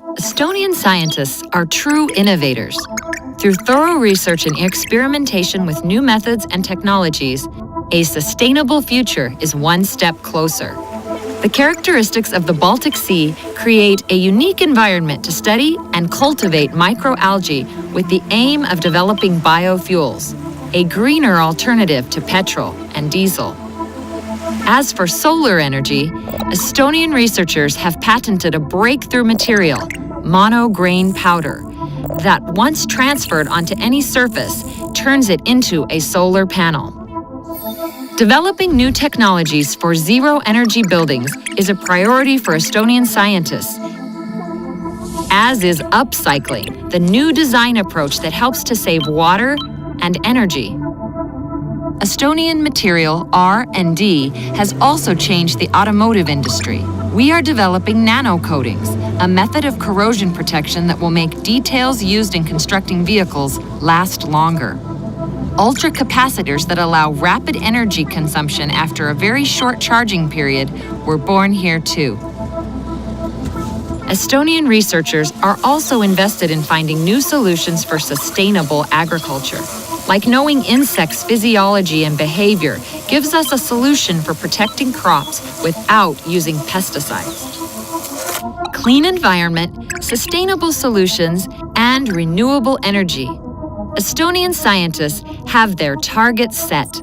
Estonian scientists are true innovators. Through thorough research and experimentation with new methods and technologies, a sustainable future is one step closer. The characteristics of the Baltic Sea create a unique environment to study and cultivate microalgae with the aim of developing biofuels, a greener alternative to petrol and diesel. As for solar energy, Estonian researchers have patented a breakthrough material, monograin powder, that once transferred onto any surface, turns it into a solar panel. Developing new technologies for zero-energy buildings is a priority for Estonian scientists, as is upcycling, the new design approach that helps to save water and energy. Estonian material R&D has also changed the automotive industry. We are developing nano-coatings, a method of corrosion protection that will make details used in constructing vehicles last longer. Ultracapacitors that allow rapid energy consumption after a very short charging period were born here too. Estonian researchers are also invested in finding new solutions for sustainable agriculture. Like knowing insects' physiology and behavior gives us a solution for protecting crops without using pesticides. Clean environment, sustainable solutions, and renewable energy. Estonian scientists have their targets set.